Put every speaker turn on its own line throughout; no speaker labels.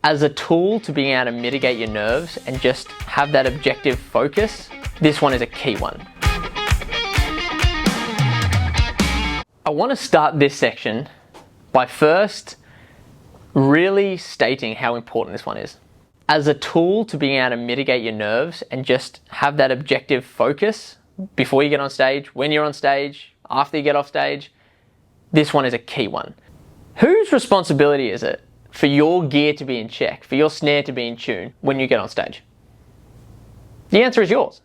As a tool to being able to mitigate your nerves and just have that objective focus, this one is a key one. I want to start this section by first really stating how important this one is. As a tool to being able to mitigate your nerves and just have that objective focus before you get on stage, when you're on stage, after you get off stage, this one is a key one. Whose responsibility is it for your gear to be in check, for your snare to be in tune when you get on stage? The answer is yours.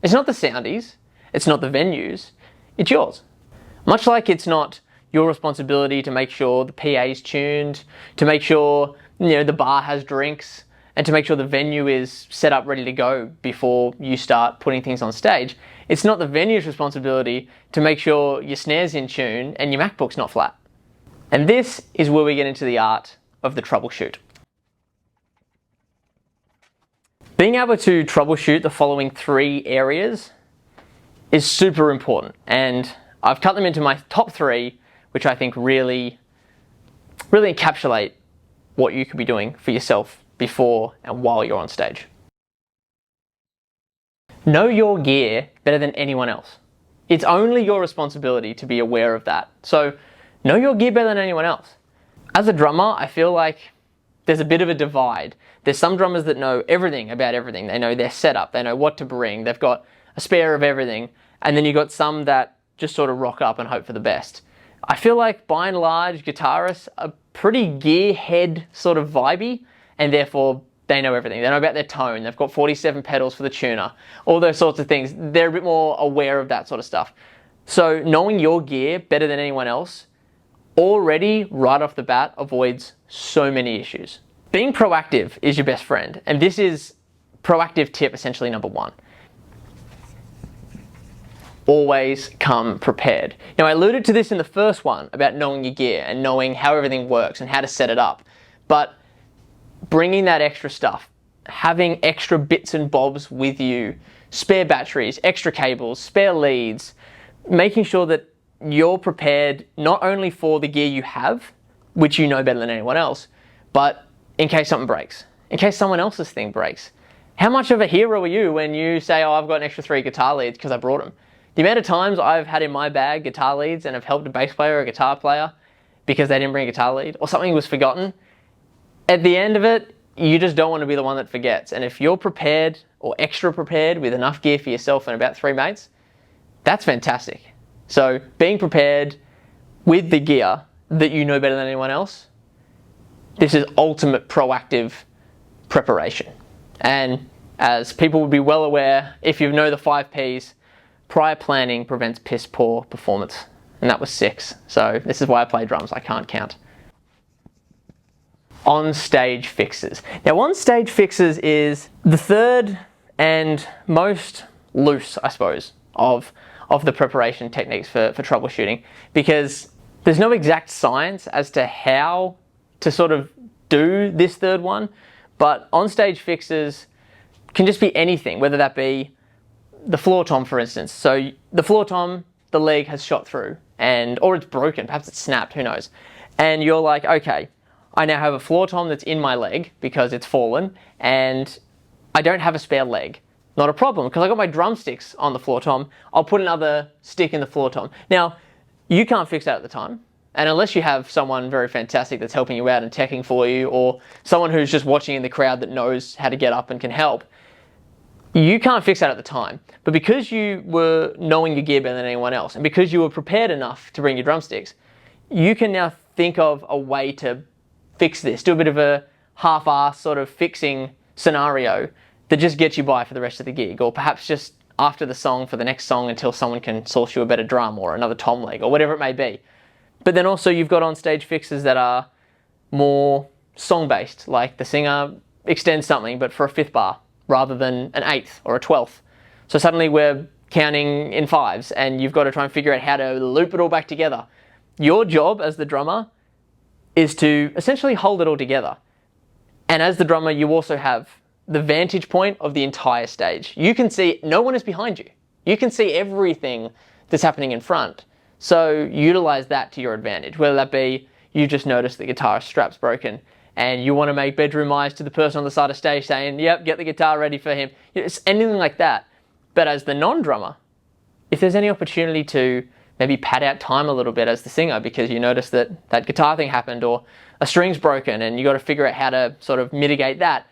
It's not the soundies, it's not the venues, it's yours. Much like it's not your responsibility to make sure the PA is tuned, to make sure the bar has drinks, and to make sure the venue is set up ready to go before you start putting things on stage. It's not the venue's responsibility to make sure your snare's in tune and your MacBook's not flat. And this is where we get into the art of the troubleshoot. Being able to troubleshoot the following 3 areas is super important, and I've cut them into my top 3, which I think really encapsulate what you could be doing for yourself before and while you're on stage. Know your gear better than anyone else. It's only your responsibility to be aware of that. So know your gear better than anyone else. As a drummer, I feel like there's a bit of a divide. There's some drummers that know everything about everything. They know their setup, they know what to bring, they've got a spare of everything. And then you've got some that just sort of rock up and hope for the best. I feel like by and large, guitarists are pretty gearhead sort of vibey, and therefore they know everything. They know about their tone, they've got 47 pedals for the tuner, all those sorts of things. They're a bit more aware of that sort of stuff. So knowing your gear better than anyone else already right off the bat avoids so many issues. Being proactive is your best friend, and this is proactive tip essentially number 1. Always come prepared. Now, I alluded to this in the first one about knowing your gear and knowing how everything works and how to set it up, but bringing that extra stuff, having extra bits and bobs with you, spare batteries, extra cables, spare leads, making sure that you're prepared not only for the gear you have, which you know better than anyone else, but in case something breaks, in case someone else's thing breaks. How much of a hero are you when you say, oh, I've got an extra 3 guitar leads because I brought them? The amount of times I've had in my bag guitar leads and have helped a bass player or a guitar player because they didn't bring a guitar lead or something was forgotten, at the end of it, you just don't want to be the one that forgets. And if you're prepared or extra prepared with enough gear for yourself and about 3 mates, that's fantastic. So being prepared with the gear that you know better than anyone else, this is ultimate proactive preparation. And as people would be well aware, if you know the 5 Ps, prior planning prevents piss poor performance. And that was 6. So this is why I play drums, I can't count. On-stage fixes. Now, on-stage fixes is the third and most loose, I suppose, of the preparation techniques for troubleshooting, because there's no exact science as to how to sort of do this third one, but on-stage fixes can just be anything, whether that be the floor tom, for instance. So the floor tom, the leg has shot through, or it's broken, perhaps it's snapped, who knows. And you're like, okay, I now have a floor tom that's in my leg because it's fallen, and I don't have a spare leg. Not a problem, because I got my drumsticks on the floor tom. I'll put another stick in the floor tom. Now, you can't fix that at the time, and unless you have someone very fantastic that's helping you out and teching for you, or someone who's just watching in the crowd that knows how to get up and can help, you can't fix that at the time. But because you were knowing your gear better than anyone else, and because you were prepared enough to bring your drumsticks, you can now think of a way to fix this, do a bit of a half-assed sort of fixing scenario that just gets you by for the rest of the gig, or perhaps just after the song for the next song until someone can source you a better drum or another tom leg or whatever it may be. But then also you've got on-stage fixes that are more song-based, like the singer extends something but for a 5th bar rather than an 8th or a 12th. So suddenly we're counting in 5s and you've got to try and figure out how to loop it all back together. Your job as the drummer is to essentially hold it all together. And as the drummer, you also have the vantage point of the entire stage. You can see, no one is behind you. You can see everything that's happening in front. So utilize that to your advantage, whether that be you just noticed the guitar strap's broken and you want to make bedroom eyes to the person on the side of stage saying, yep, get the guitar ready for him. It's anything like that. But as the non-drummer, if there's any opportunity to maybe pad out time a little bit as the singer because you notice that that guitar thing happened or a string's broken and you got to figure out how to sort of mitigate that,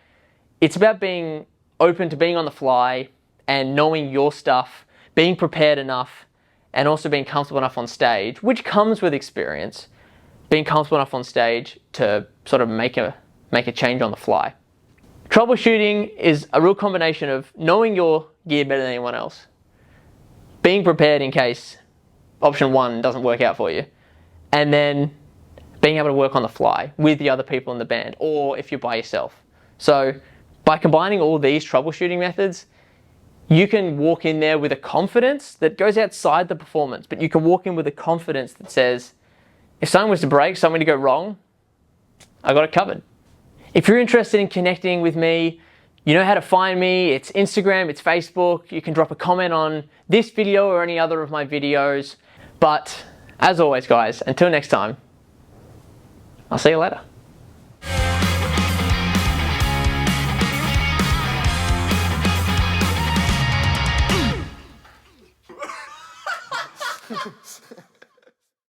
it's about being open to being on the fly and knowing your stuff, being prepared enough, and also being comfortable enough on stage, which comes with experience, being comfortable enough on stage to sort of make a change on the fly. Troubleshooting is a real combination of knowing your gear better than anyone else, being prepared in case option one doesn't work out for you, and then being able to work on the fly with the other people in the band, or if you're by yourself. So by combining all these troubleshooting methods, you can walk in there with a confidence that goes outside the performance, but you can walk in with a confidence that says, if something was to break, something to go wrong, I got it covered. If you're interested in connecting with me, you know how to find me. It's Instagram, it's Facebook. You can drop a comment on this video or any other of my videos. But as always, guys, until next time, I'll see you later.